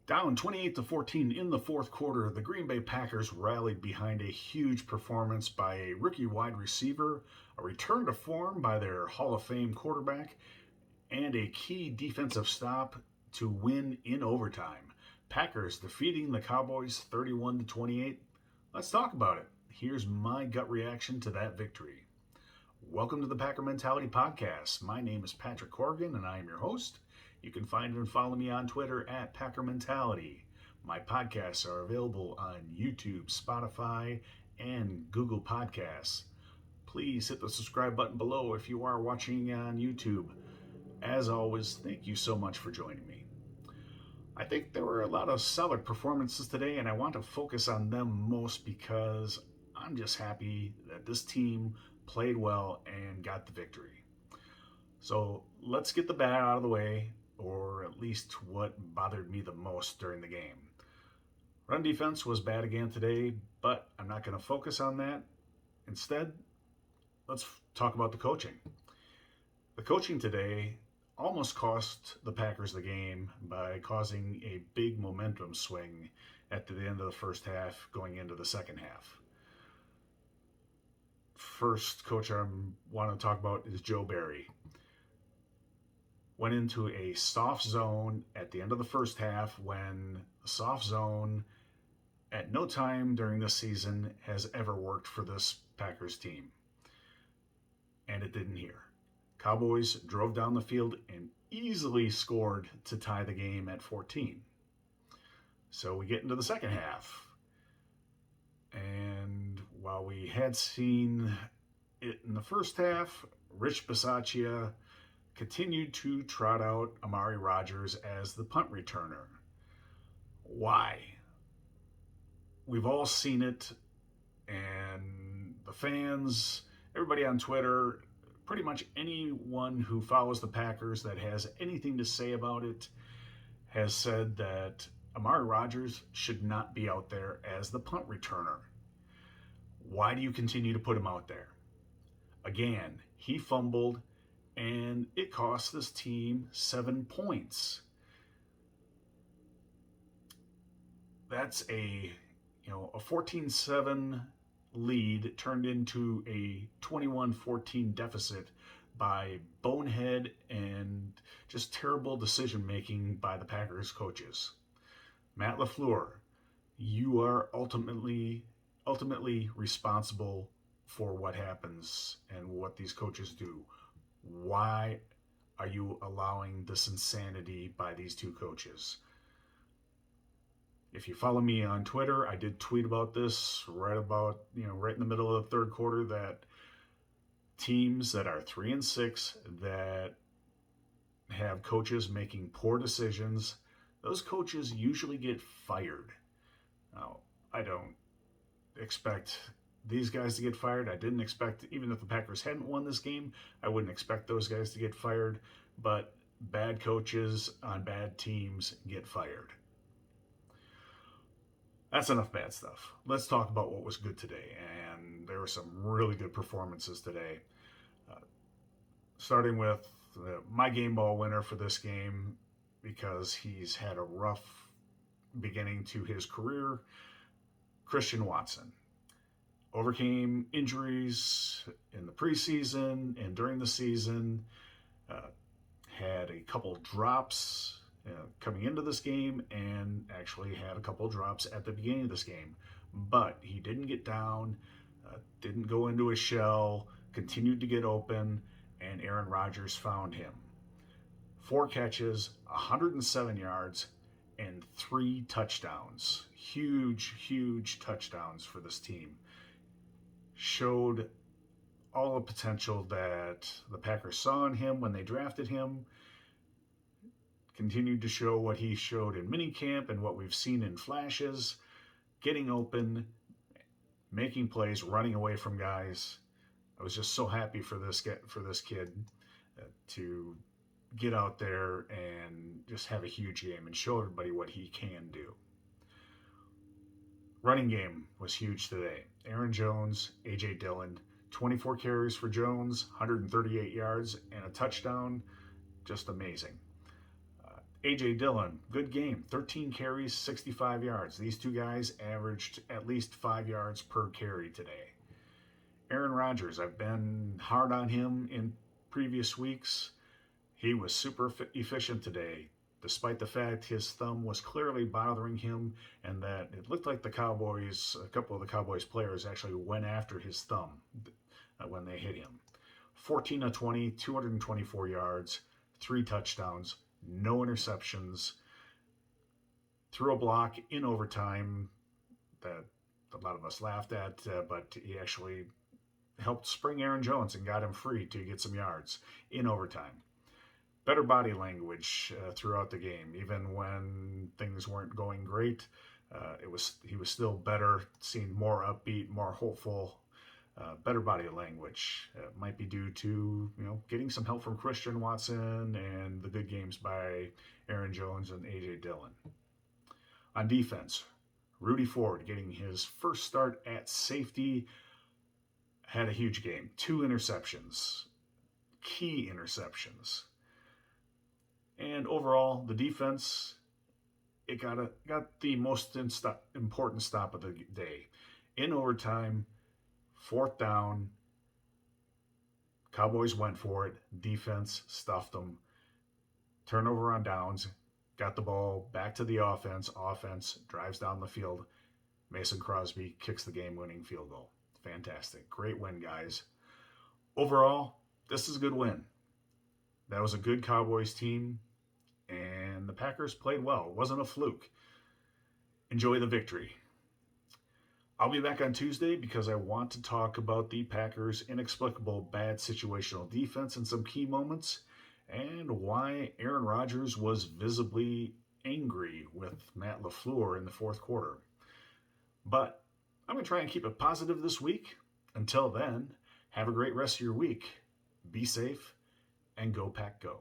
Down 28-14 in the fourth quarter, the Green Bay Packers rallied behind a huge performance by a rookie wide receiver, a return to form by their Hall of Fame quarterback, and a key defensive stop to win in overtime. Packers defeating the Cowboys 31-28. Let's talk about it. Here's my gut reaction to that victory. Welcome to the Packer Mentality Podcast. My name is Patrick Corrigan and I am your host. You can find and follow me on Twitter at Packer Mentality. My podcasts are available on YouTube, Spotify, and Google Podcasts. Please hit the subscribe button below if you are watching on YouTube. As always, thank you so much for joining me. I think there were a lot of solid performances today, and I want to focus on them most because I'm just happy that this team played well and got the victory. So let's get the bad out of the way, or at least what bothered me the most during the game. Run defense was bad again today, but I'm not going to focus on that. Instead, let's talk about the coaching. The coaching today almost cost the Packers the game by causing a big momentum swing at the end of the first half going into the second half. First coach I want to talk about is Joe Barry. Went into a soft zone at the end of the first half when the soft zone at no time during this season has ever worked for this Packers team. And it didn't here. Cowboys drove down the field and easily scored to tie the game at 14. So we get into the second half. And while we had seen it in the first half, Rich Bisaccia continued to trot out Aaron Rodgers as the punt returner. Why? We've all seen it, and the fans, everybody on Twitter, pretty much anyone who follows the Packers that has anything to say about it has said that Aaron Rodgers should not be out there as the punt returner. Why do you continue to put him out there? Again, he fumbled, and it cost this team 7 points. That's a 14-7 lead turned into a 21-14 deficit by bonehead and just terrible decision making by the Packers coaches. Matt LaFleur, you are ultimately responsible for what happens and what these coaches do. Why are you allowing this insanity by these two coaches? If you follow me on Twitter, I did tweet about this right in the middle of the third quarter, that teams that are 3-6 that have coaches making poor decisions, those coaches usually get fired. Now, I don't expect these guys to get fired. I didn't expect, even if the Packers hadn't won this game, I wouldn't expect those guys to get fired. But bad coaches on bad teams get fired. That's enough bad stuff. Let's talk about what was good today. And there were some really good performances today. Starting with my game ball winner for this game, because he's had a rough beginning to his career, Christian Watson. Overcame injuries in the preseason and during the season. Had a couple drops coming into this game, and actually had a couple drops at the beginning of this game. But he didn't get down, didn't go into a shell, continued to get open, and Aaron Rodgers found him. 4 catches, 107 yards, and 3 touchdowns. Huge touchdowns for this team. Showed all the potential that the Packers saw in him when they drafted him. Continued to show what he showed in minicamp and what we've seen in flashes. Getting open, making plays, running away from guys. I was just so happy for this kid to get out there and just have a huge game and show everybody what he can do. Running game was huge today. Aaron Jones, A.J. Dillon, 24 carries for Jones, 138 yards, and a touchdown. Just amazing. A.J. Dillon, good game. 13 carries, 65 yards. These two guys averaged at least 5 yards per carry today. Aaron Rodgers, I've been hard on him in previous weeks. He was super efficient today, despite the fact his thumb was clearly bothering him and that it looked like a couple of the Cowboys players actually went after his thumb when they hit him. 14 of 20, 224 yards, 3 touchdowns, no interceptions, threw a block in overtime that a lot of us laughed at, but he actually helped spring Aaron Jones and got him free to get some yards in overtime. Better body language throughout the game, even when things weren't going great. He was still better, seemed more upbeat, more hopeful. Better body language might be due to getting some help from Christian Watson and the good games by Aaron Jones and AJ Dillon. On defense, Rudy Ford getting his first start at safety had a huge game. 2 interceptions, key interceptions. And overall, the defense, it got the most important stop of the day. In overtime, 4th down, Cowboys went for it. Defense stuffed them. Turnover on downs, got the ball back to the offense. Offense drives down the field. Mason Crosby kicks the game-winning field goal. Fantastic. Great win, guys. Overall, this is a good win. That was a good Cowboys team, and the Packers played well. It wasn't a fluke. Enjoy the victory. I'll be back on Tuesday because I want to talk about the Packers' inexplicable bad situational defense and some key moments, and why Aaron Rodgers was visibly angry with Matt LaFleur in the fourth quarter. But I'm going to try and keep it positive this week. Until then, have a great rest of your week. Be safe and go Pack Go.